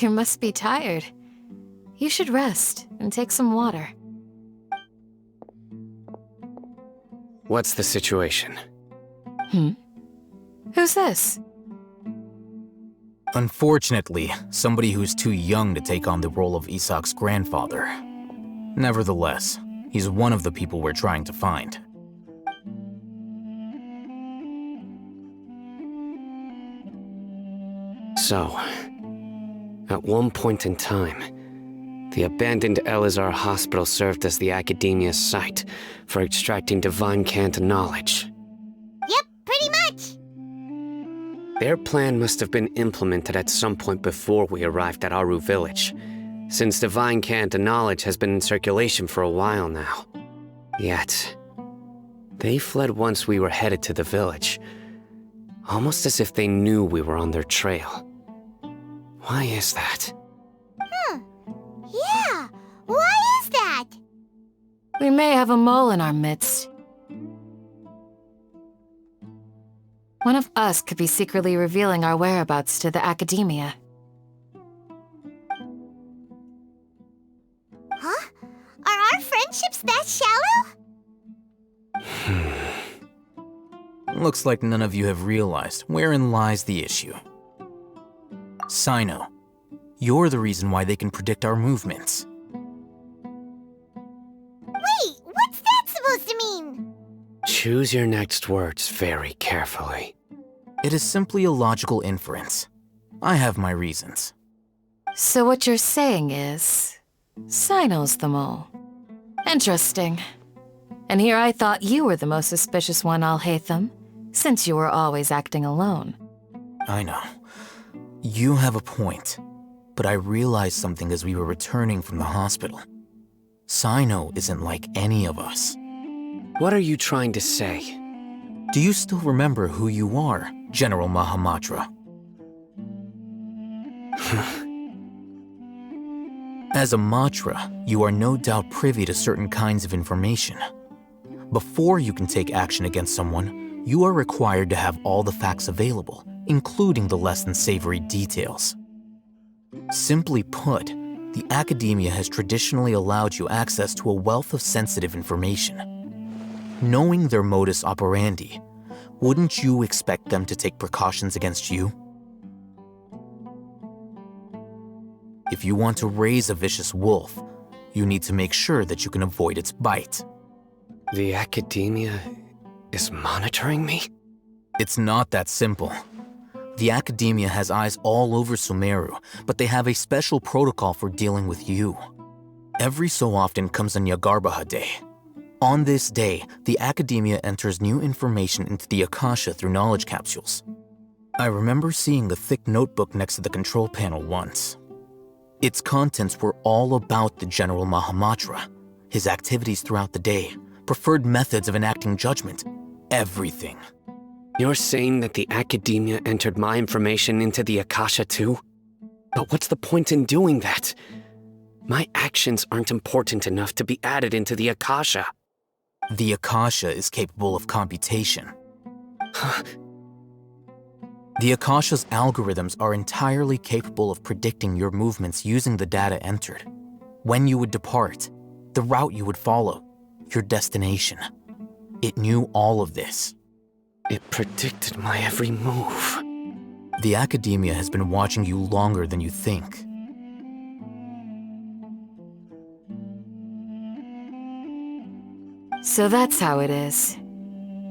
You must be tired. You should rest and take some water. What's the situation? Who's this? Unfortunately, somebody who's too young to take on the role of Isak's grandfather. Nevertheless, he's one of the people we're trying to find. So, at one point in time, the abandoned Elazar hospital served as the Academia's site for extracting divine cant knowledge. Yep, pretty much. Their plan must have been implemented at some point before we arrived at Aru village, since divine cant knowledge has been in circulation for a while now. Yet, they fled once we were headed to the village, almost as if they knew we were on their trail. Why is that? Yeah, why is that? We may have a mole in our midst. One of us could be secretly revealing our whereabouts to the Academia. Huh? Are our friendships that shallow? Looks like none of you have realized wherein lies the issue. Sino, you're the reason why they can predict our movements. Wait, what's that supposed to mean? Choose your next words very carefully. It is simply a logical inference. I have my reasons. So what you're saying is, Sino's the mole. Interesting. And here I thought you were the most suspicious one, Alhaitham, since you were always acting alone. I know. You have a point, but I realized something as we were returning from the hospital. Sino isn't like any of us. What are you trying to say? Do you still remember who you are, General Mahamatra? As a Matra, you are no doubt privy to certain kinds of information. Before you can take action against someone, you are required to have all the facts available, including the less than savory details. Simply put, the Academia has traditionally allowed you access to a wealth of sensitive information. Knowing their modus operandi, wouldn't you expect them to take precautions against you? If you want to raise a vicious wolf, you need to make sure that you can avoid its bite. The Academia is monitoring me? It's not that simple. The Academia has eyes all over Sumeru, but they have a special protocol for dealing with you. Every so often comes a Nyagarbaha Day. On this day, the Academia enters new information into the Akasha through knowledge capsules. I remember seeing a thick notebook next to the control panel once. Its contents were all about the General Mahamatra, his activities throughout the day, preferred methods of enacting judgment, everything. You're saying that the Academia entered my information into the Akasha too? But what's the point in doing that? My actions aren't important enough to be added into the Akasha. The Akasha is capable of computation. The Akasha's algorithms are entirely capable of predicting your movements using the data entered. When you would depart, the route you would follow, your destination. It knew all of this. It predicted my every move. The Academia has been watching you longer than you think. So that's how it is.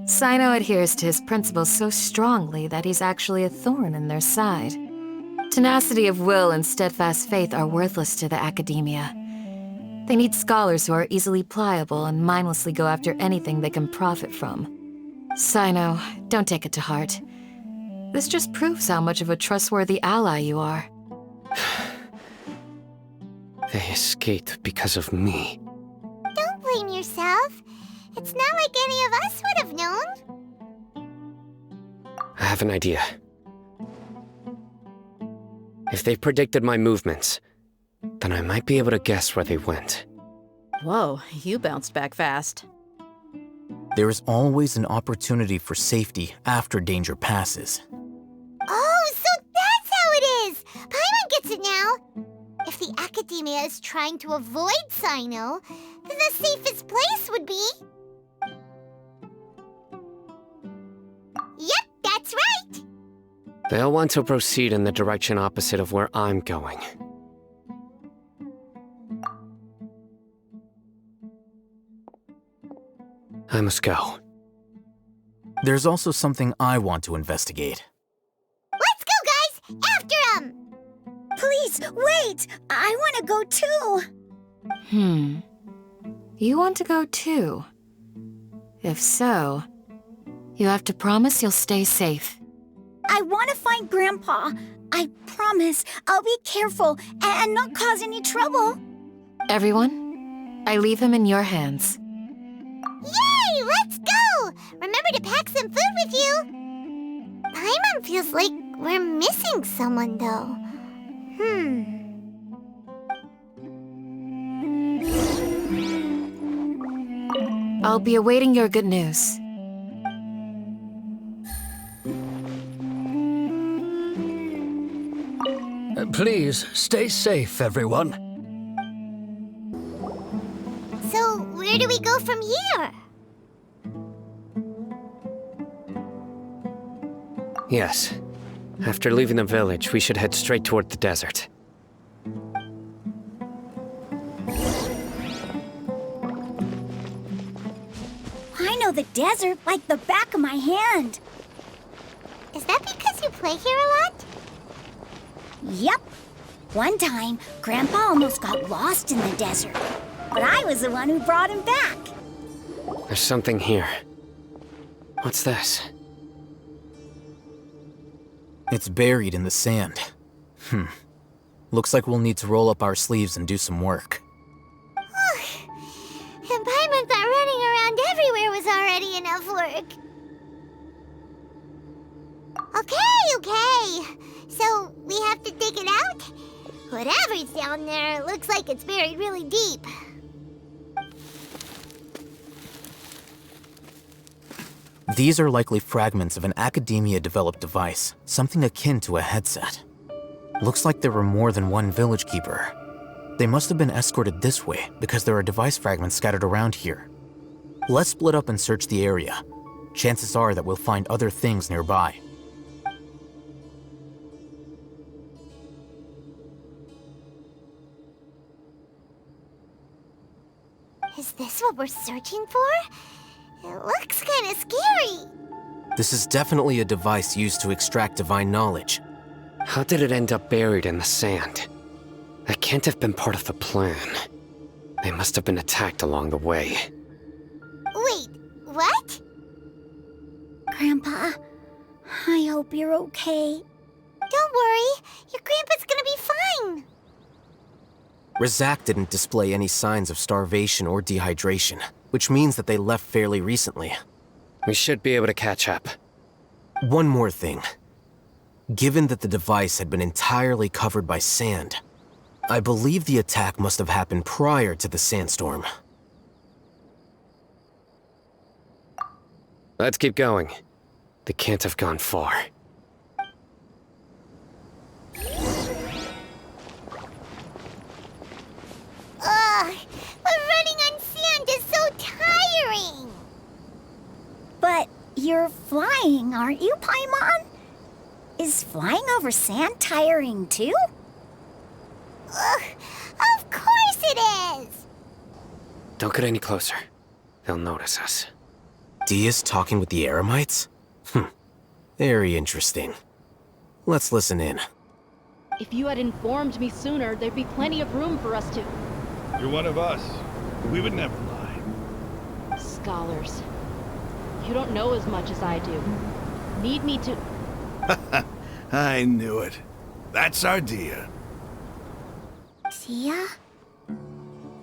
Sino adheres to his principles so strongly that he's actually a thorn in their side. Tenacity of will and steadfast faith are worthless to the Academia. They need scholars who are easily pliable and mindlessly go after anything they can profit from. Sino, don't take it to heart. This just proves how much of a trustworthy ally you are. They escaped because of me. Don't blame yourself. It's not like any of us would have known. I have an idea. If they predicted my movements, then I might be able to guess where they went. Whoa, you bounced back fast. There is always an opportunity for safety after danger passes. Oh, so it now. If the Academia is trying to avoid Sino, then the safest place would be... Yep, that's right! They'll want to proceed in the direction opposite of where I'm going. I must go. There's also something I want to investigate. Let's go, guys! After him! Please, wait! I want to go too! You want to go too? If so, you have to promise you'll stay safe. I want to find Grandpa. I promise I'll be careful and not cause any trouble. Everyone, I leave him in your hands. Yay! Let's go! Remember to pack some food with you! Paimon feels like we're missing someone, though. I'll be awaiting your good news. Please, stay safe, everyone. So, where do we go from here? Yes. After leaving the village, we should head straight toward the desert. I know the desert like the back of my hand. Is that because you play here a lot? Yep. One time, Grandpa almost got lost in the desert, but I was the one who brought him back. There's something here. What's this? It's buried in the sand. Looks like we'll need to roll up our sleeves and do some work. And Paimon thought running around everywhere was already enough work. Okay. So, we have to dig it out? Whatever's down there, looks like it's buried really deep. These are likely fragments of an Academia-developed device, something akin to a headset. Looks like there were more than one village keeper. They must have been escorted this way because there are device fragments scattered around here. Let's split up and search the area. Chances are that we'll find other things nearby. Is this what we're searching for? It looks kinda scary. This is definitely a device used to extract divine knowledge. How did it end up buried in the sand? That can't have been part of the plan. They must have been attacked along the way. Wait, what? Grandpa, I hope you're okay. Don't worry, your grandpa's gonna be fine. Razak didn't display any signs of starvation or dehydration, which means that they left fairly recently. We should be able to catch up. One more thing. Given that the device had been entirely covered by sand, I believe the attack must have happened prior to the sandstorm. Let's keep going. They can't have gone far. Ugh, but running on sand is so tiring. But you're flying, aren't you, Paimon? Is flying over sand tiring too? Ugh, of course it is. Don't get any closer. They'll notice us. Dehya's talking with the Eremites? Very interesting. Let's listen in. If you had informed me sooner, there'd be plenty of room for us to... You're one of us. We would never lie. Scholars. You don't know as much as I do. Need me to... I knew it. That's our Dehya. Dehya?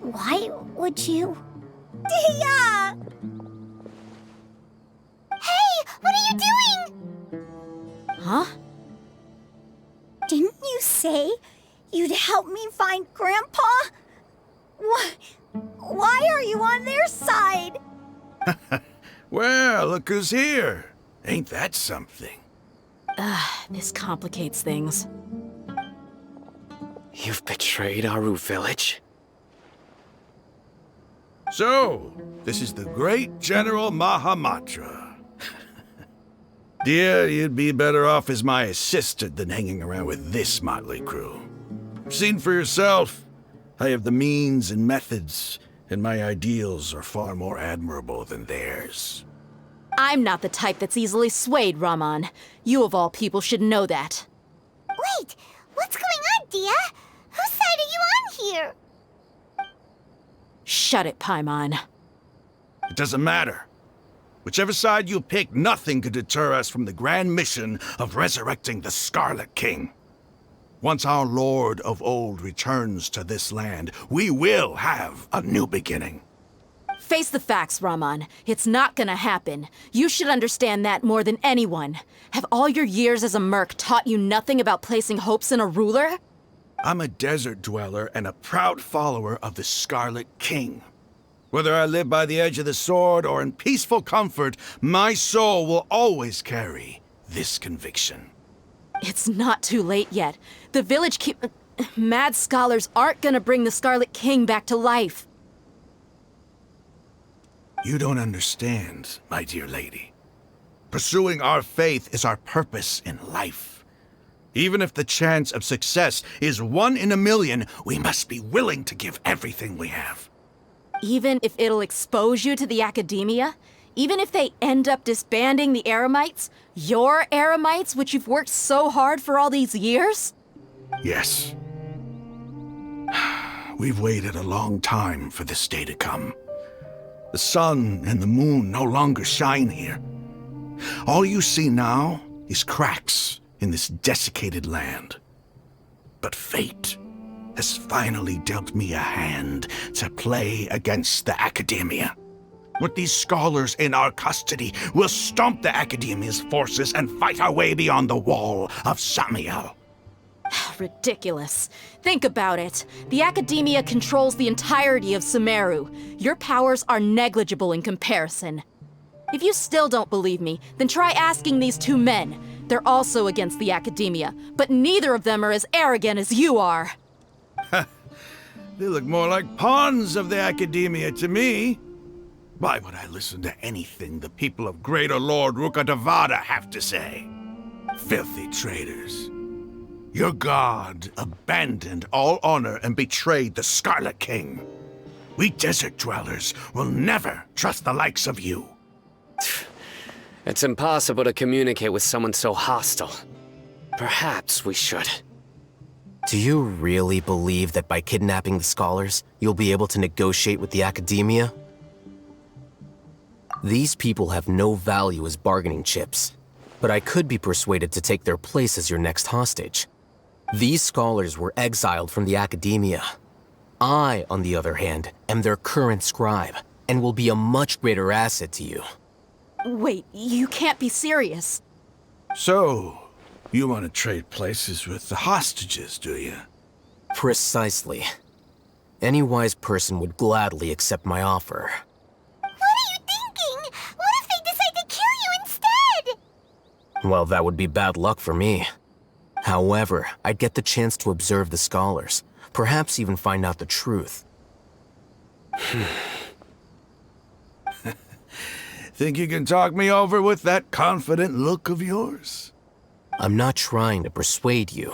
Why would you... Dehya! Hey, what are you doing? Huh? Didn't you say you'd help me find Grandpa? Why are you on their side? Well, look who's here. Ain't that something? This complicates things. You've betrayed Aru village? So, this is the great General Mahamatra. Dear, you'd be better off as my assistant than hanging around with this motley crew. Seen for yourself. I have the means and methods, and my ideals are far more admirable than theirs. I'm not the type that's easily swayed, Rahman. You of all people should know that. Wait, what's going on, Dehya? Whose side are you on here? Shut it, Paimon. It doesn't matter. Whichever side you pick, nothing could deter us from the grand mission of resurrecting the Scarlet King. Once our Lord of Old returns to this land, we will have a new beginning. Face the facts, Rahman. It's not gonna happen. You should understand that more than anyone. Have all your years as a merc taught you nothing about placing hopes in a ruler? I'm a desert dweller and a proud follower of the Scarlet King. Whether I live by the edge of the sword or in peaceful comfort, my soul will always carry this conviction. It's not too late yet. The village mad scholars aren't gonna bring the Scarlet King back to life. You don't understand, my dear lady. Pursuing our faith is our purpose in life. Even if the chance of success is 1 in a million, we must be willing to give everything we have. Even if it'll expose you to the academia? Even if they end up disbanding the Eremites? Your Eremites, which you've worked so hard for all these years? Yes. We've waited a long time for this day to come. The sun and the moon no longer shine here. All you see now is cracks in this desiccated land. But fate has finally dealt me a hand to play against the Academia. With these scholars in our custody, we'll stomp the Academia's forces and fight our way beyond the wall of Samiel. Ridiculous. Think about it. The Academia controls the entirety of Sumeru. Your powers are negligible in comparison. If you still don't believe me, then try asking these 2 men. They're also against the Academia, but neither of them are as arrogant as you are. They look more like pawns of the Academia to me. Why would I listen to anything the people of Greater Lord Rukkhadevata have to say? Filthy traitors. Your god abandoned all honor and betrayed the Scarlet King. We desert dwellers will never trust the likes of you. It's impossible to communicate with someone so hostile. Perhaps we should. Do you really believe that by kidnapping the scholars, you'll be able to negotiate with the Academia? These people have no value as bargaining chips, but I could be persuaded to take their place as your next hostage. These scholars were exiled from the Academia. I, on the other hand, am their current scribe, and will be a much greater asset to you. Wait, you can't be serious. So, you want to trade places with the hostages, do you? Precisely. Any wise person would gladly accept my offer. What are you thinking? What if they decide to kill you instead? Well, that would be bad luck for me. However, I'd get the chance to observe the scholars, perhaps even find out the truth. Think you can talk me over with that confident look of yours? I'm not trying to persuade you.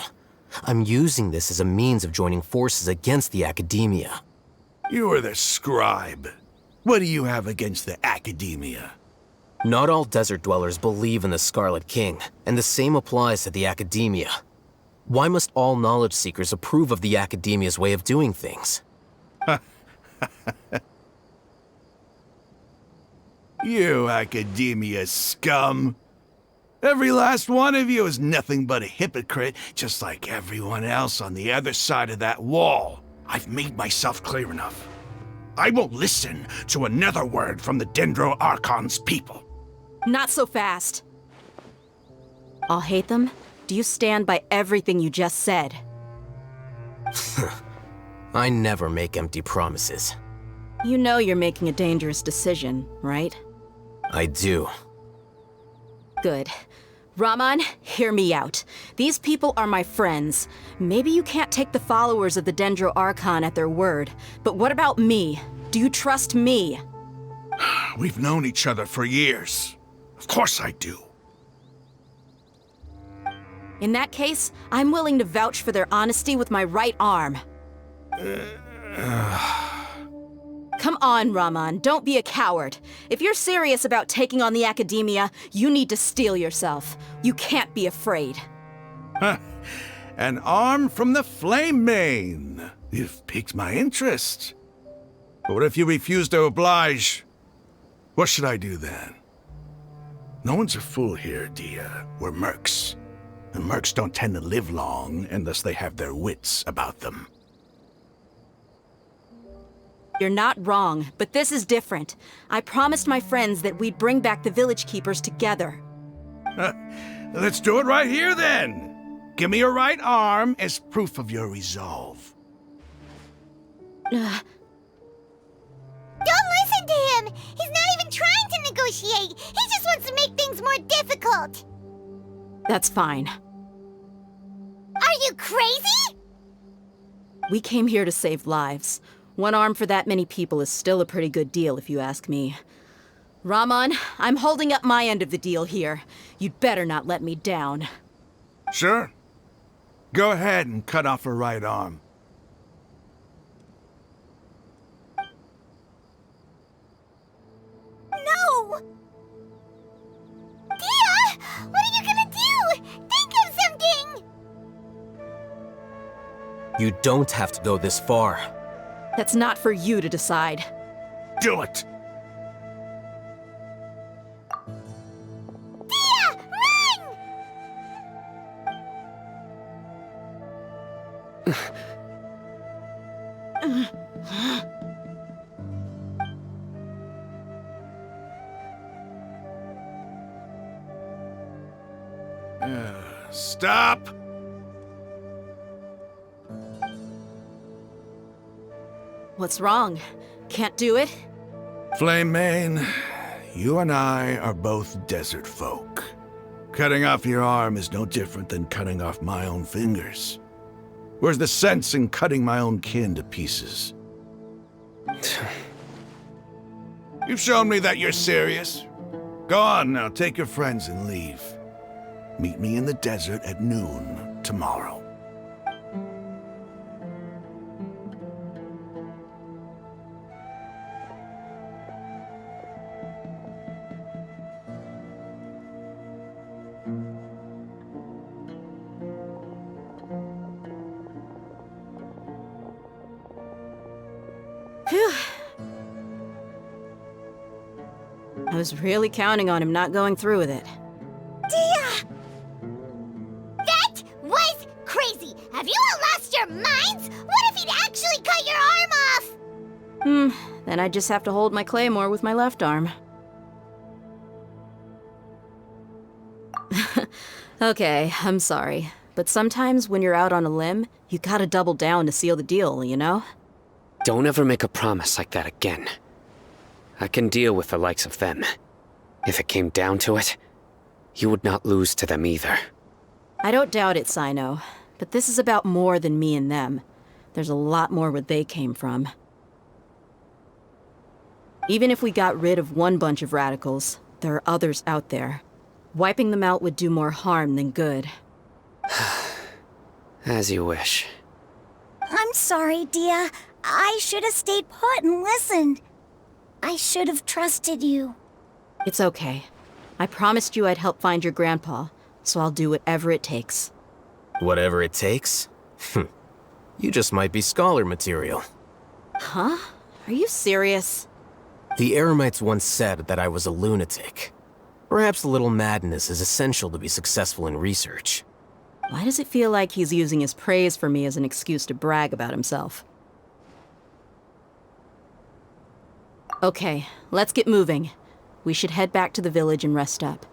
I'm using this as a means of joining forces against the Academia. You are the scribe. What do you have against the Academia? Not all desert dwellers believe in the Scarlet King, and the same applies to the Academia. Why must all knowledge seekers approve of the Academia's way of doing things? You Academia scum. Every last one of you is nothing but a hypocrite, just like everyone else on the other side of that wall. I've made myself clear enough. I won't listen to another word from the Dendro Archon's people. Not so fast. I'll hate them. Do you stand by everything you just said? I never make empty promises. You know you're making a dangerous decision, right? I do. Good. Rahman, hear me out. These people are my friends. Maybe you can't take the followers of the Dendro Archon at their word, but what about me? Do you trust me? We've known each other for years. Of course I do. In that case, I'm willing to vouch for their honesty with my right arm. Come on, Rahman, don't be a coward. If you're serious about taking on the Academia, you need to steel yourself. You can't be afraid. An arm from the Flame Mane. You've piqued my interest. But what if you refuse to oblige? What should I do then? No one's a fool here, Dehya. We're mercs. And mercs don't tend to live long unless they have their wits about them. You're not wrong, but this is different. I promised my friends that we'd bring back the Village Keepers together. Let's do it right here, then. Give me your right arm as proof of your resolve. Don't listen to him! He's not even trying to negotiate! He just wants to make things more difficult! That's fine. Are you crazy? We came here to save lives. One arm for that many people is still a pretty good deal, if you ask me. Rahman, I'm holding up my end of the deal here. You'd better not let me down. Sure. Go ahead and cut off her right arm. No! Dehya! What are you gonna do? Think of something! You don't have to go this far. That's not for you to decide. Do it! Dehya! Run! Stop! What's wrong? Can't do it? Flame Mane, you and I are both desert folk. Cutting off your arm is no different than cutting off my own fingers. Where's the sense in cutting my own kin to pieces? You've shown me that you're serious. Go on now, take your friends and leave. Meet me in the desert at noon tomorrow. Phew. I was really counting on him not going through with it. Dehya! That was crazy! Have you all lost your minds? What if he'd actually cut your arm off? Then I just have to hold my claymore with my left arm. Okay, I'm sorry. But sometimes when you're out on a limb, you gotta double down to seal the deal, you know? Don't ever make a promise like that again. I can deal with the likes of them. If it came down to it, you would not lose to them either. I don't doubt it, Sino. But this is about more than me and them. There's a lot more where they came from. Even if we got rid of one bunch of radicals, there are others out there. Wiping them out would do more harm than good. As you wish. I'm sorry, Dehya. I should have stayed put and listened. I should have trusted you. It's okay. I promised you I'd help find your grandpa, so I'll do whatever it takes. Whatever it takes? You just might be scholar material. Huh? Are you serious? The Eremites once said that I was a lunatic. Perhaps a little madness is essential to be successful in research. Why does it feel like he's using his praise for me as an excuse to brag about himself? Okay, let's get moving. We should head back to the village and rest up.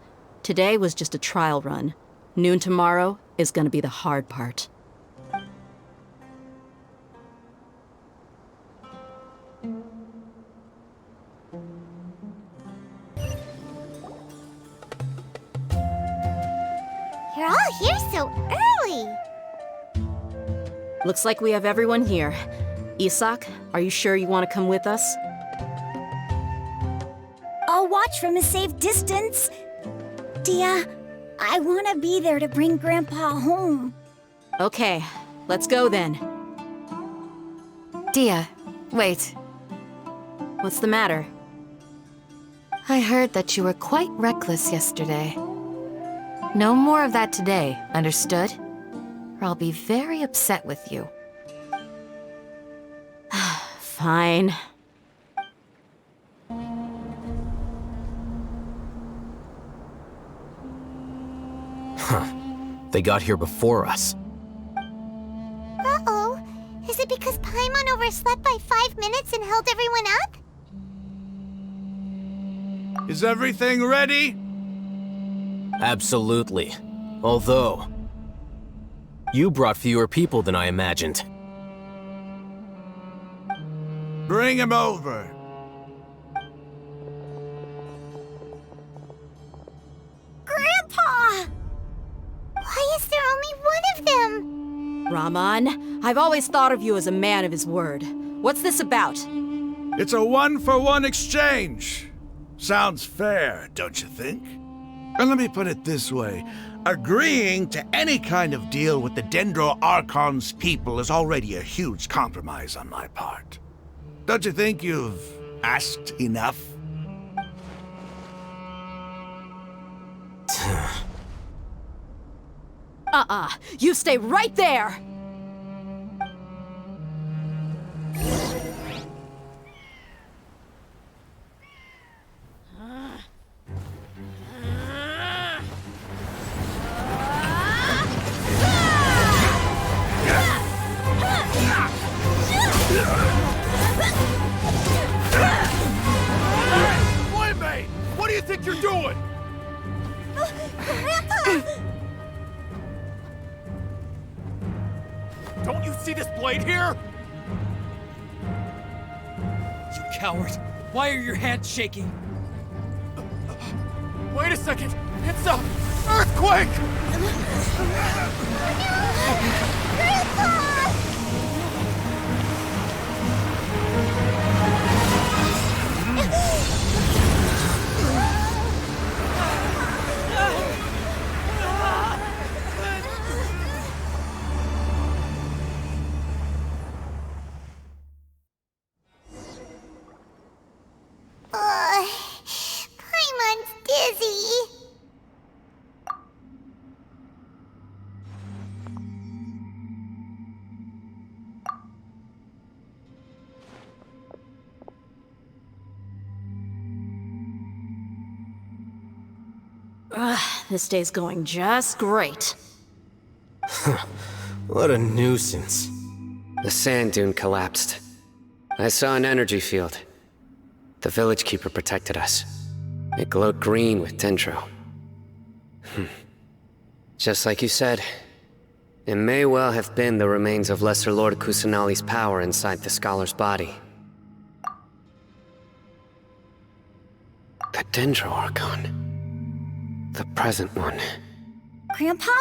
Today was just a trial run. Noon tomorrow is gonna be the hard part. You're all here so early. Looks like we have everyone here. Isak, are you sure you want to come with us? I'll watch from a safe distance. Dehya, I want to be there to bring Grandpa home. Okay, let's go then. Dehya, wait. What's the matter? I heard that you were quite reckless yesterday. No more of that today, understood? Or I'll be very upset with you. Fine. They got here before us. Uh-oh. Is it because Paimon overslept by 5 minutes and held everyone up? Is everything ready? Absolutely. Although, you brought fewer people than I imagined. Bring him over. Grandpa! Why is there only one of them? Rahman, I've always thought of you as a man of his word. What's this about? It's a 1-for-1 exchange. Sounds fair, don't you think? And let me put it this way. Agreeing to any kind of deal with the Dendro Archon's people is already a huge compromise on my part. Don't you think you've asked enough? You stay right there! Playmate! What do you think you're doing? Grandpa! Don't you see this blade here? You coward! Why are your hands shaking? Wait a second! It's a earthquake! Grandpa! Paimon's dizzy. This day's going just great. What a nuisance. The sand dune collapsed. I saw an energy field. The village keeper protected us. It glowed green with dendro. Just like you said, it may well have been the remains of Lesser Lord Kusanali's power inside the scholar's body. The Dendro Archon. The present one. Grandpa?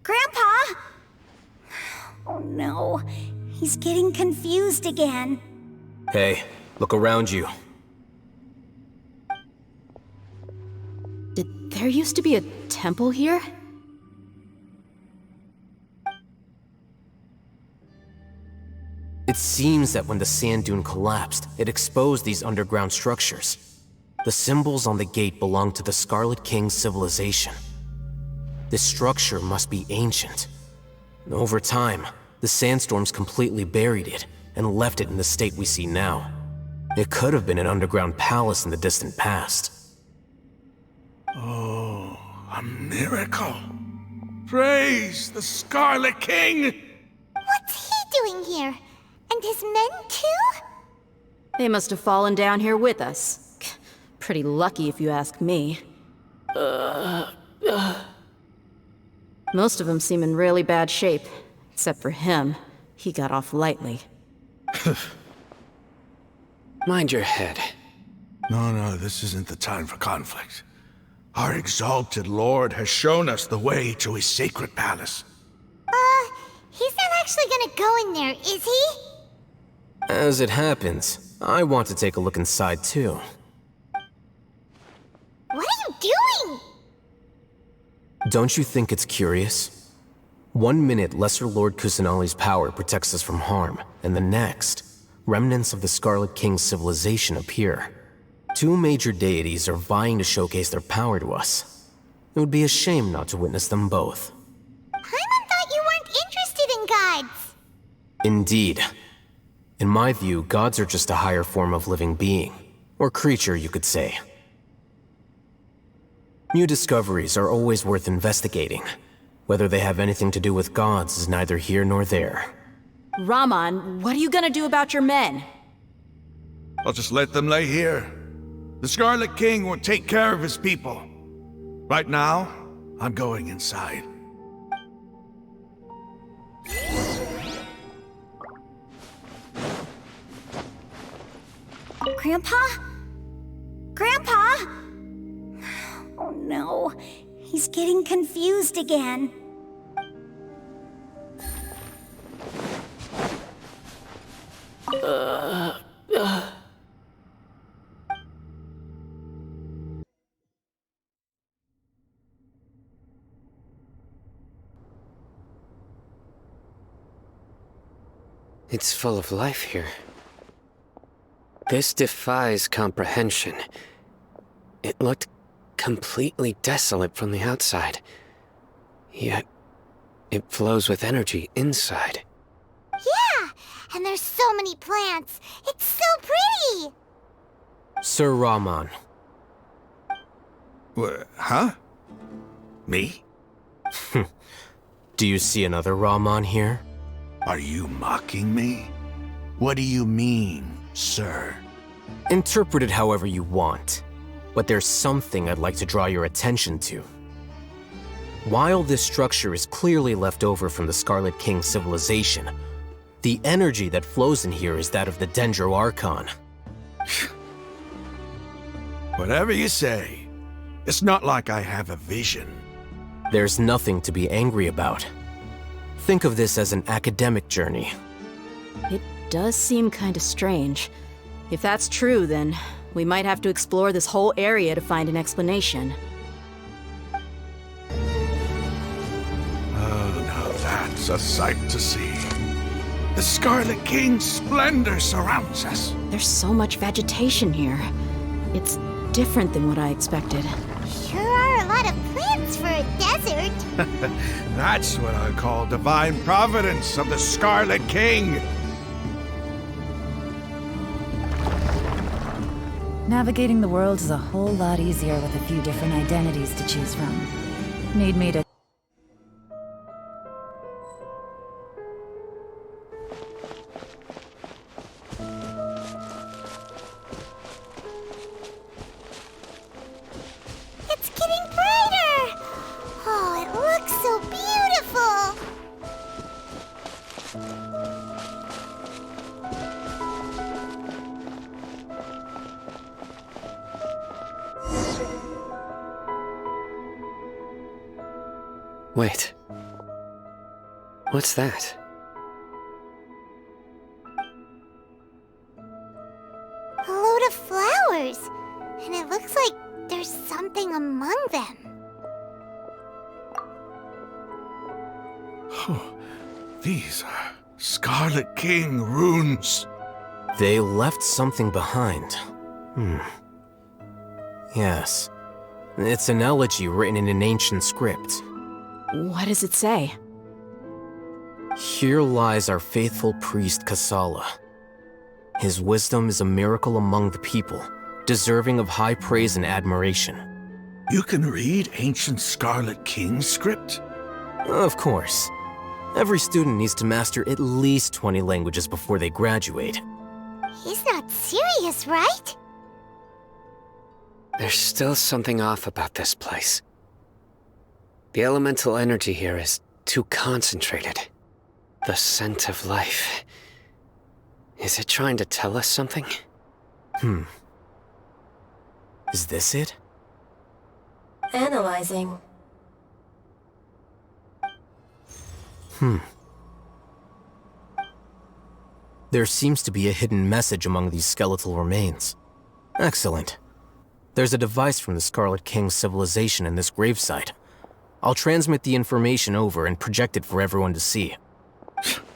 Grandpa? Oh no, he's getting confused again. Hey, look around you. Did there used to be a temple here? It seems that when the sand dune collapsed, it exposed these underground structures. The symbols on the gate belong to the Scarlet King's civilization. This structure must be ancient. Over time, the sandstorms completely buried it and left it in the state we see now. It could have been an underground palace in the distant past. Oh, a miracle. Praise the Scarlet King! What's he doing here? And his men too? They must have fallen down here with us. Pretty lucky if you ask me. Most of them seem in really bad shape. Except for him. He got off lightly. Mind your head. No, this isn't the time for conflict. Our exalted lord has shown us the way to his sacred palace. He's not actually gonna go in there, is he? As it happens, I want to take a look inside too. What are you doing? Don't you think it's curious? 1 minute, Lesser Lord Kusanali's power protects us from harm, and the next, remnants of the Scarlet King's civilization appear. 2 major deities are vying to showcase their power to us. It would be a shame not to witness them both. Paimon thought you weren't interested in gods. Indeed. In my view, gods are just a higher form of living being, or creature, you could say. New discoveries are always worth investigating. Whether they have anything to do with gods is neither here nor there. Rahman, what are you gonna do about your men? I'll just let them lay here. The Scarlet King will take care of his people. Right now, I'm going inside. Grandpa? Grandpa? Oh no, he's getting confused again. It's full of life here. This defies comprehension. It looked completely desolate from the outside. Yet, it flows with energy inside. Yeah, and there's so many plants. It's so pretty. Sir Rahman. Huh? Me? Do you see another Rahman here? Are you mocking me? What do you mean, sir? Interpret it however you want, but there's something I'd like to draw your attention to. While this structure is clearly left over from the Scarlet King's civilization, the energy that flows in here is that of the Dendro Archon. Whatever you say. It's not like I have a vision. There's nothing to be angry about. Think of this as an academic journey. It does seem kinda strange. If that's true, then we might have to explore this whole area to find an explanation. Oh, now that's a sight to see. The Scarlet King's splendor surrounds us. There's so much vegetation here. It's different than what I expected. Sure are a lot of plants for a desert. That's what I call divine providence of the Scarlet King. Navigating the world is a whole lot easier with a few different identities to choose from. Need me to... It's getting brighter. Oh, it looks so beautiful. Wait. What's that? A load of flowers. And it looks like there's something among them. Oh, these are Scarlet King runes. They left something behind. Yes. It's an elegy written in an ancient script. What does it say? Here lies our faithful priest Kasala. His wisdom is a miracle among the people, deserving of high praise and admiration. You can read ancient Scarlet King script? Of course. Every student needs to master at least 20 languages before they graduate. He's not serious, right? There's still something off about this place. The elemental energy here is too concentrated. The scent of life. Is it trying to tell us something? Is this it? Analyzing. There seems to be a hidden message among these skeletal remains. Excellent. There's a device from the Scarlet King's civilization in this gravesite. I'll transmit the information over and project it for everyone to see.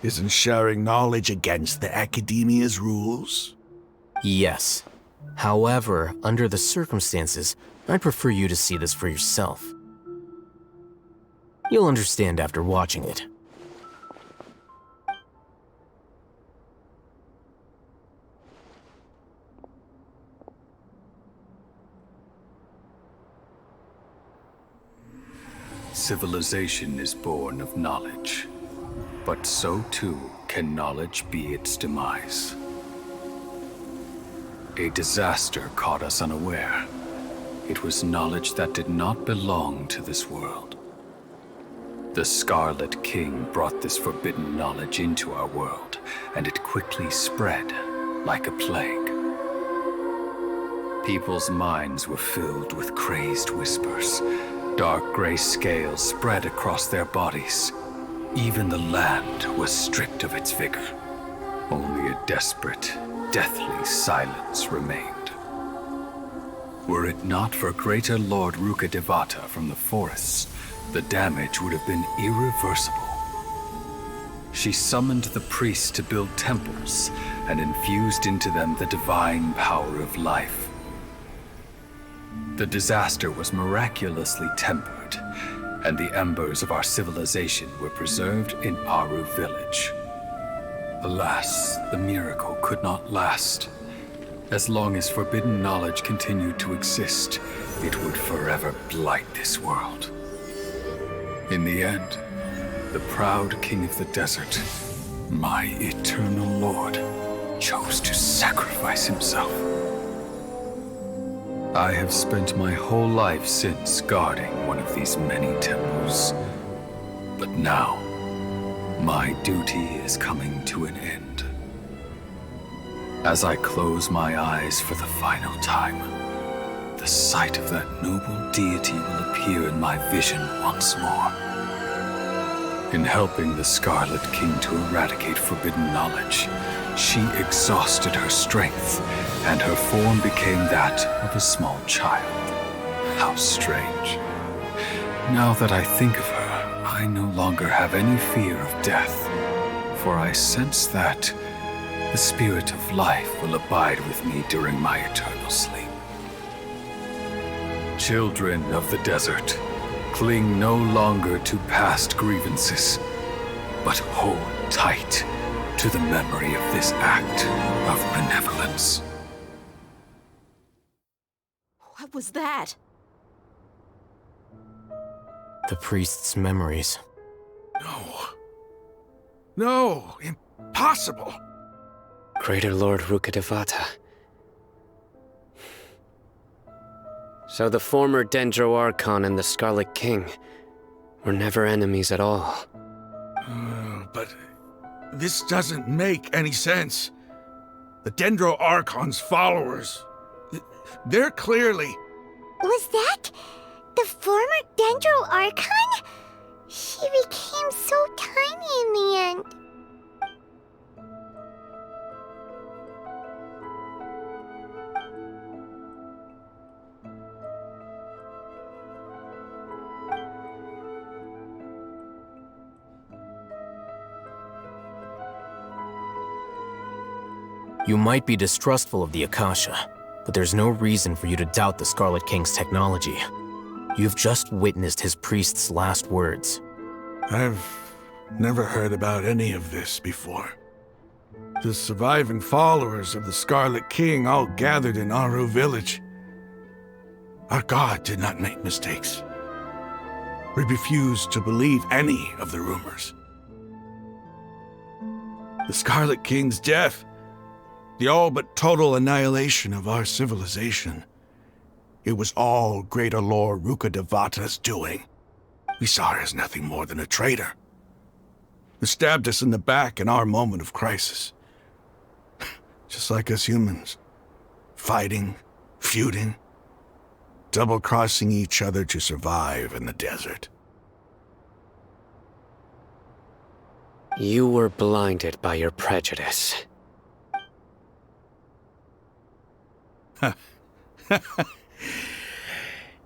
Isn't sharing knowledge against the Academia's rules? Yes. However, under the circumstances, I'd prefer you to see this for yourself. You'll understand after watching it. Civilization is born of knowledge, but so too can knowledge be its demise. A disaster caught us unaware. It was knowledge that did not belong to this world. The Scarlet King brought this forbidden knowledge into our world, and it quickly spread like a plague. People's minds were filled with crazed whispers. Dark gray scales spread across their bodies. Even the land was stripped of its vigor. Only a desperate, deathly silence remained. Were it not for greater Lord Rukkhadevata from the forests, the damage would have been irreversible. She summoned the priests to build temples and infused into them the divine power of life. The disaster was miraculously tempered, and the embers of our civilization were preserved in Aru village. Alas, the miracle could not last. As long as forbidden knowledge continued to exist, it would forever blight this world. In the end, the proud king of the desert, my eternal lord, chose to sacrifice himself. I have spent my whole life since guarding one of these many temples. But now, my duty is coming to an end. As I close my eyes for the final time, the sight of that noble deity will appear in my vision once more. In helping the Scarlet King to eradicate forbidden knowledge, she exhausted her strength, and her form became that of a small child. How strange. Now that I think of her, I no longer have any fear of death, for I sense that the spirit of life will abide with me during my eternal sleep. Children of the desert, cling no longer to past grievances, but hold tight to the memory of this act of benevolence. What was that? The priest's memories. No, impossible. Greater Lord Rukkhadevata. So the former Dendro Archon and the Scarlet King were never enemies at all. But this doesn't make any sense. The Dendro Archon's followers, they're clearly... Was that the former Dendro Archon? She became so tiny in the end. You might be distrustful of the Akasha, but there's no reason for you to doubt the Scarlet King's technology. You've just witnessed his priest's last words. I've never heard about any of this before. The surviving followers of the Scarlet King all gathered in Aru village. Our god did not make mistakes. We refused to believe any of the rumors. The Scarlet King's death, the all but total annihilation of our civilization. It was all Greater Lord Rukkhadevata's doing. We saw her as nothing more than a traitor, who stabbed us in the back in our moment of crisis. Just like us humans. Fighting, feuding. double-crossing each other to survive in the desert. You were blinded by your prejudice.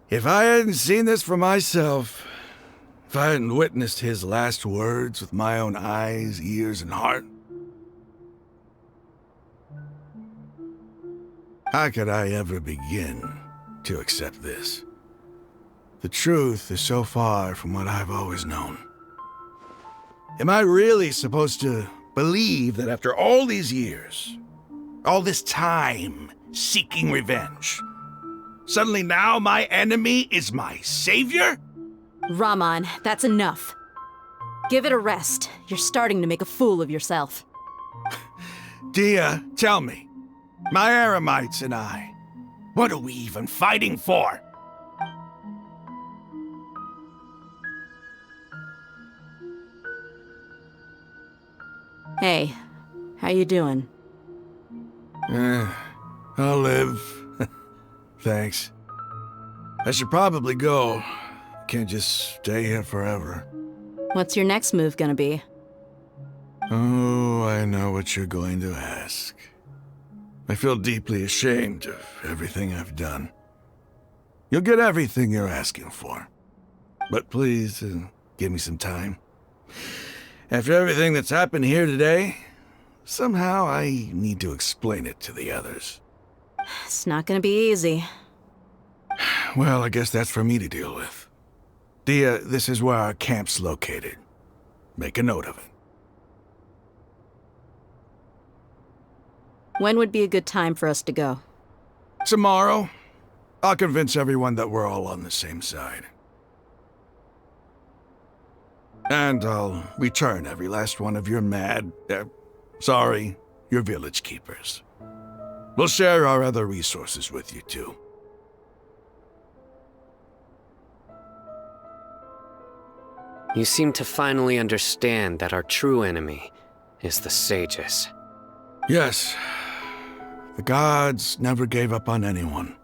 If I hadn't seen this for myself, if I hadn't witnessed his last words with my own eyes, ears, and heart, how could I ever begin to accept this? The truth is so far from what I've always known. Am I really supposed to believe that after all these years, all this time seeking revenge, suddenly now my enemy is my savior? Rahman, that's enough. Give it a rest. You're starting to make a fool of yourself. Dehya, tell me, my Eremites and I, what are we even fighting for? Hey, how you doing? I'll live. Thanks. I should probably go. Can't just stay here forever. What's your next move gonna be? Oh, I know what you're going to ask. I feel deeply ashamed of everything I've done. You'll get everything you're asking for. But please, give me some time. After everything that's happened here today, somehow I need to explain it to the others. It's not gonna be easy. Well, I guess that's for me to deal with. Dehya, this is where our camp's located. Make a note of it. When would be a good time for us to go? Tomorrow, I'll convince everyone that we're all on the same side. And I'll return every last one of your your village keepers. We'll share our other resources with you too. You seem to finally understand that our true enemy is the sages. Yes. The gods never gave up on anyone.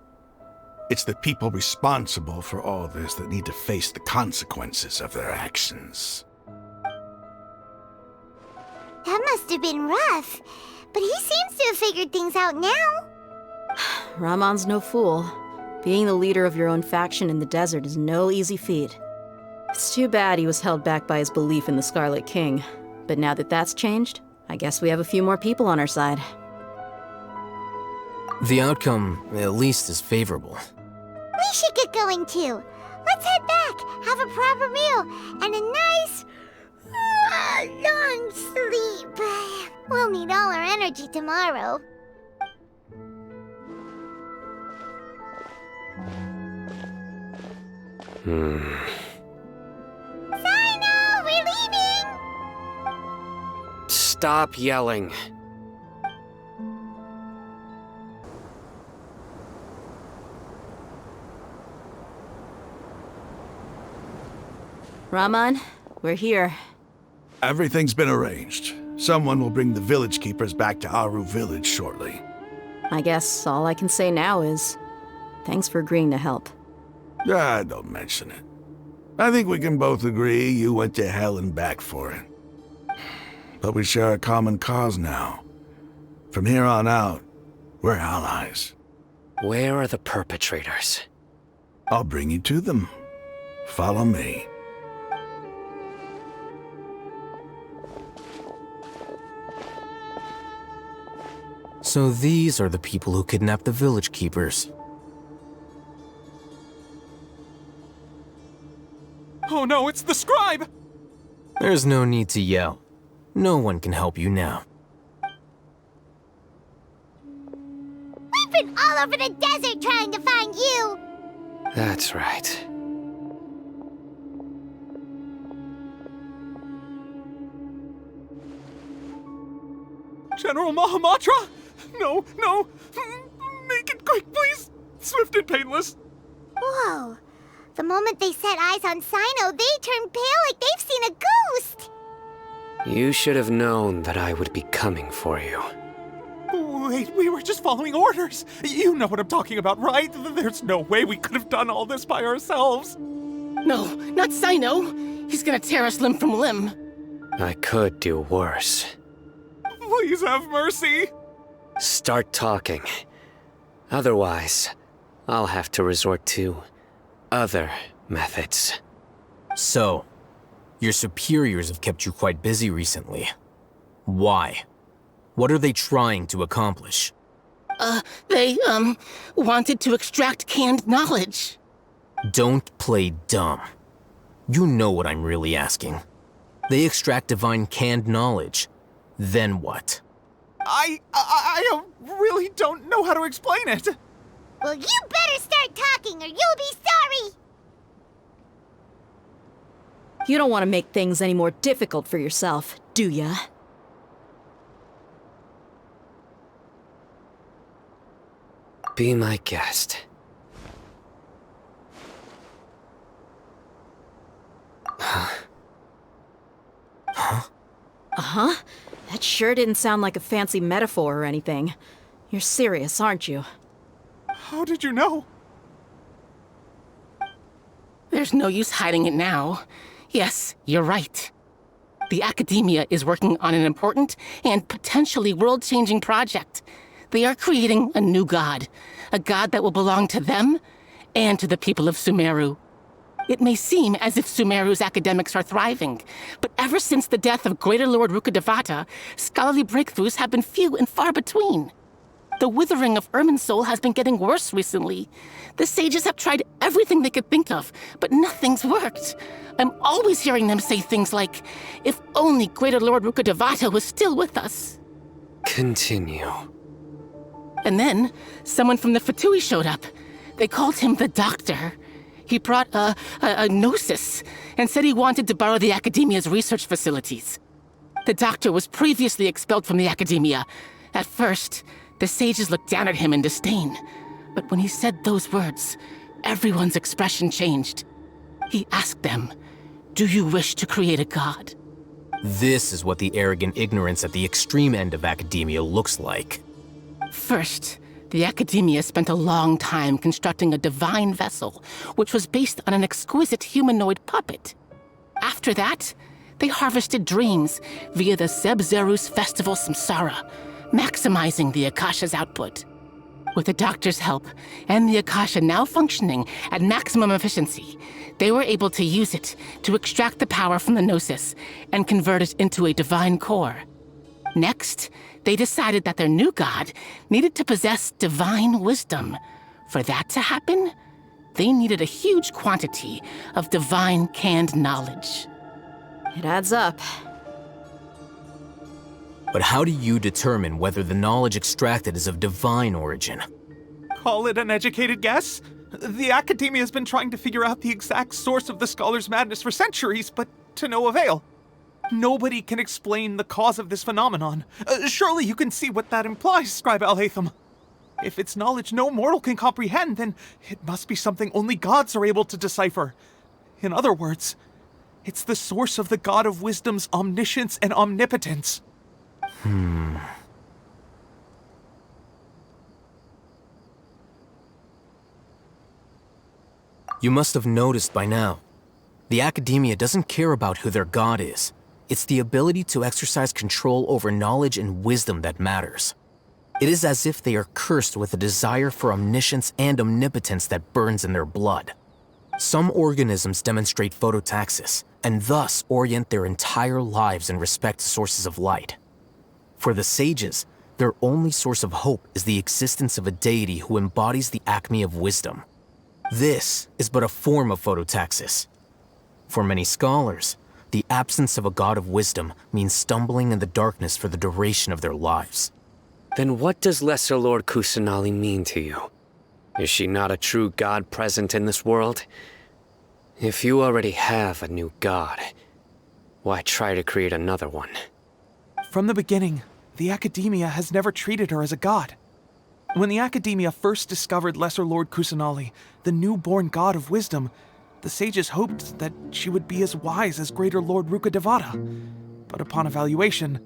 It's the people responsible for all this that need to face the consequences of their actions. That must have been rough, but he seems to have figured things out now. Rahman's no fool. Being the leader of your own faction in the desert is no easy feat. It's too bad he was held back by his belief in the Scarlet King. But now that that's changed, I guess we have a few more people on our side. The outcome, at least, is favorable. We should get going too. Let's head back, have a proper meal, and a nice, long sleep. We'll need all our energy tomorrow. Sino, we're leaving! Stop yelling. Rahman, we're here. Everything's been arranged. Someone will bring the village keepers back to Aru village shortly. I guess all I can say now is, thanks for agreeing to help. Don't mention it. I think we can both agree you went to hell and back for it. But we share a common cause now. From here on out, we're allies. Where are the perpetrators? I'll bring you to them. Follow me. So these are the people who kidnapped the village keepers. Oh no, it's the scribe! There's no need to yell. No one can help you now. We've been all over the desert trying to find you! That's right. General Mahamatra? No, no! Make it quick, please! Swift and painless! Whoa. The moment they set eyes on Sino, they turned pale like they've seen a ghost! You should have known that I would be coming for you. Wait, we were just following orders. You know what I'm talking about, right? There's no way we could have done all this by ourselves. No, not Sino. He's gonna tear us limb from limb. I could do worse. Please have mercy. Start talking. Otherwise, I'll have to resort to other methods. So, your superiors have kept you quite busy recently. Why? What are they trying to accomplish? They wanted to extract canned knowledge. Don't play dumb. You know what I'm really asking. They extract divine canned knowledge. Then what? I really don't know how to explain it. Well, you better start talking or you'll be sorry! You don't want to make things any more difficult for yourself, do ya? Be my guest. Uh-huh. That sure didn't sound like a fancy metaphor or anything. You're serious, aren't you? How did you know? There's no use hiding it now. Yes, you're right. The Academia is working on an important and potentially world-changing project. They are creating a new god. A god that will belong to them and to the people of Sumeru. It may seem as if Sumeru's academics are thriving, but ever since the death of Greater Lord Rukkhadevata, scholarly breakthroughs have been few and far between. The withering of Irminsul has been getting worse recently. The sages have tried everything they could think of, but nothing's worked. I'm always hearing them say things like, if only Greater Lord Rukkhadevata was still with us. Continue. And then, someone from the Fatui showed up. They called him the Doctor. He brought a gnosis and said he wanted to borrow the Academia's research facilities. The Doctor was previously expelled from the Academia. At first, the sages looked down at him in disdain. But when he said those words, everyone's expression changed. He asked them, "Do you wish to create a god?" This is what the arrogant ignorance at the extreme end of academia looks like. First, the Academia spent a long time constructing a divine vessel, which was based on an exquisite humanoid puppet. After that, they harvested dreams via the Zeb-Zerus Festival Samsara, maximizing the Akasha's output. With the Doctor's help, and the Akasha now functioning at maximum efficiency, they were able to use it to extract the power from the Gnosis and convert it into a divine core. Next, they decided that their new god needed to possess divine wisdom. For that to happen, they needed a huge quantity of divine canned knowledge. It adds up. But how do you determine whether the knowledge extracted is of divine origin? Call it an educated guess? The Academia has been trying to figure out the exact source of the Scholar's madness for centuries, but to no avail. Nobody can explain the cause of this phenomenon. Surely you can see what that implies, Scribe Alhaitham. If it's knowledge no mortal can comprehend, then it must be something only gods are able to decipher. In other words, it's the source of the God of Wisdom's omniscience and omnipotence. You must have noticed by now. The Academia doesn't care about who their god is. It's the ability to exercise control over knowledge and wisdom that matters. It is as if they are cursed with a desire for omniscience and omnipotence that burns in their blood. Some organisms demonstrate phototaxis, and thus orient their entire lives in respect to sources of light. For the sages, their only source of hope is the existence of a deity who embodies the acme of wisdom. This is but a form of phototaxis. For many scholars, the absence of a god of wisdom means stumbling in the darkness for the duration of their lives. Then what does Lesser Lord Kusanali mean to you? Is she not a true god present in this world? If you already have a new god, why try to create another one? From the beginning, the Academia has never treated her as a god. When the Academia first discovered Lesser Lord Kusanali, the newborn god of wisdom, the sages hoped that she would be as wise as Greater Lord Rukkhadevata. But upon evaluation,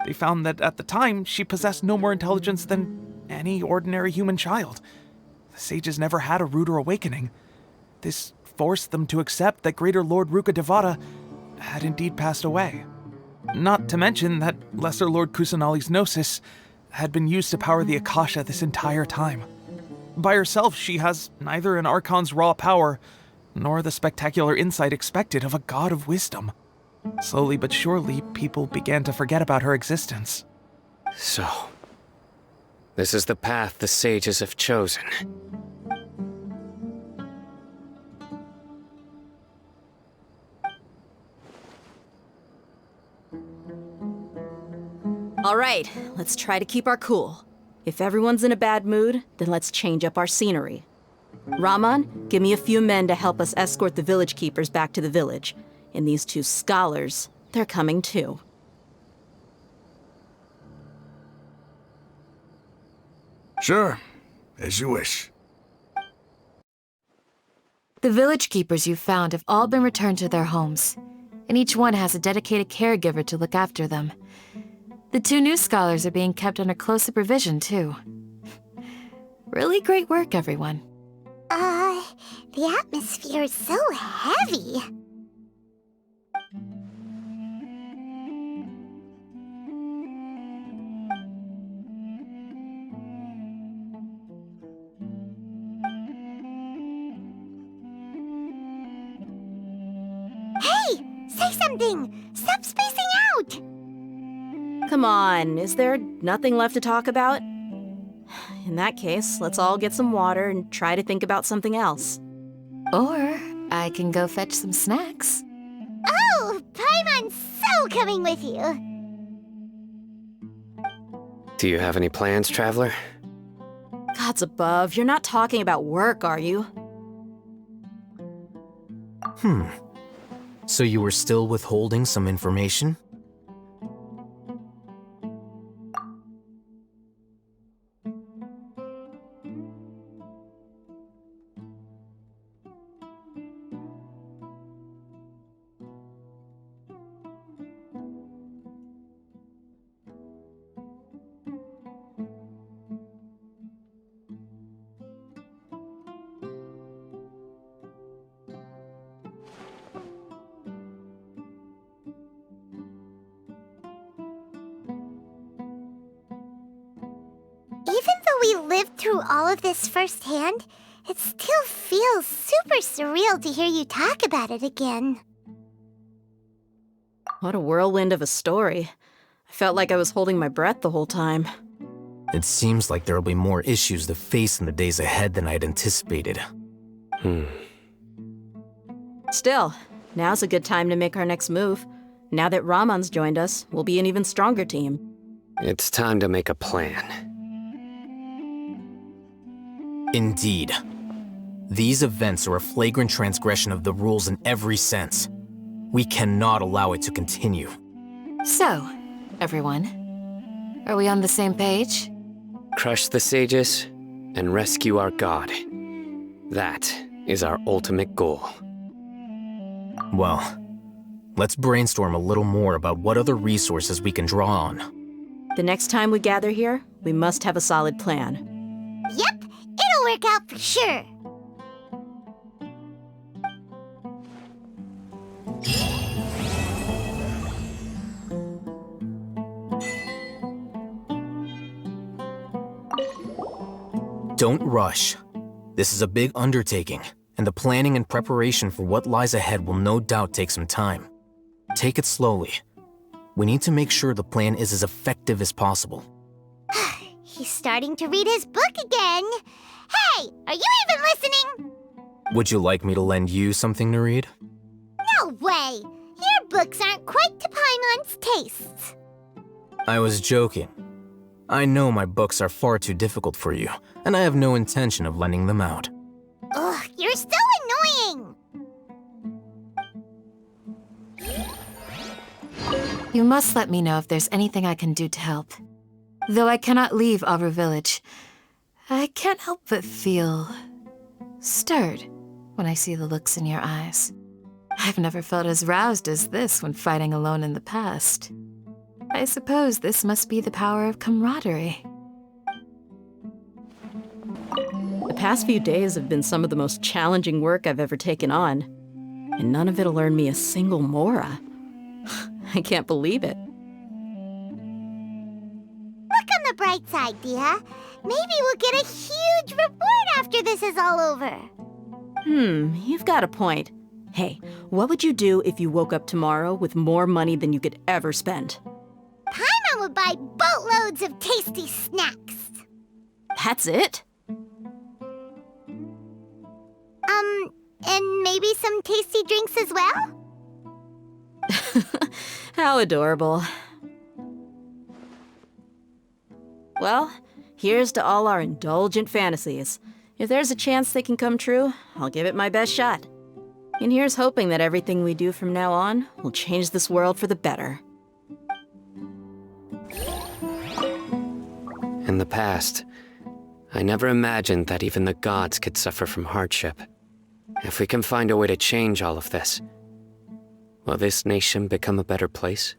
They found that at the time, she possessed no more intelligence than any ordinary human child. The sages never had a ruder awakening. This forced them to accept that Greater Lord Rukkhadevata had indeed passed away. Not to mention that Lesser Lord Kusanali's gnosis had been used to power the Akasha this entire time. By herself, she has neither an Archon's raw power, nor the spectacular insight expected of a god of wisdom. Slowly but surely, people began to forget about her existence. So, this is the path the sages have chosen. All right, let's try to keep our cool. If everyone's in a bad mood, then let's change up our scenery. Rahman, give me a few men to help us escort the village keepers back to the village. And these two scholars, they're coming too. Sure, as you wish. The village keepers you found have all been returned to their homes, and each one has a dedicated caregiver to look after them. The two new scholars are being kept under close supervision, too. Really great work, everyone. The atmosphere is so heavy. Hey! Say something! Stop spacing out! Come on, is there nothing left to talk about? In that case, let's all get some water and try to think about something else. Or I can go fetch some snacks. Oh, Paimon's so coming with you! Do you have any plans, Traveler? Gods above, you're not talking about work, are you? So you were still withholding some information? Even though we lived through all of this firsthand, it still feels super surreal to hear you talk about it again. What a whirlwind of a story. I felt like I was holding my breath the whole time. It seems like there'll be more issues to face in the days ahead than I'd anticipated. Still, now's a good time to make our next move. Now that Rahman's joined us, we'll be an even stronger team. It's time to make a plan. Indeed. These events are a flagrant transgression of the rules in every sense. We cannot allow it to continue. So, everyone, are we on the same page? Crush the sages and rescue our god. That is our ultimate goal. Well, let's brainstorm a little more about what other resources we can draw on. The next time we gather here, we must have a solid plan. Yep, it'll work out for sure. Don't rush. This is a big undertaking, and the planning and preparation for what lies ahead will no doubt take some time. Take it slowly. We need to make sure the plan is as effective as possible. He's starting to read his book again. Hey, are you even listening? Would you like me to lend you something to read? No way! Your books aren't quite to Paimon's tastes. I was joking. I know my books are far too difficult for you, and I have no intention of lending them out. Ugh, you're so annoying! You must let me know if there's anything I can do to help. Though I cannot leave Aru Village, I can't help but feel stirred when I see the looks in your eyes. I've never felt as roused as this when fighting alone in the past. I suppose this must be the power of camaraderie. The past few days have been some of the most challenging work I've ever taken on, and none of it'll earn me a single mora. I can't believe it. Look on the bright side, Dehya. Maybe we'll get a huge reward after this is all over. You've got a point. Hey, what would you do if you woke up tomorrow with more money than you could ever spend? Paimon would buy boatloads of tasty snacks. That's it? And maybe some tasty drinks as well? How adorable. Well, here's to all our indulgent fantasies. If there's a chance they can come true, I'll give it my best shot. And here's hoping that everything we do from now on will change this world for the better. In the past, I never imagined that even the gods could suffer from hardship. If we can find a way to change all of this, will this nation become a better place?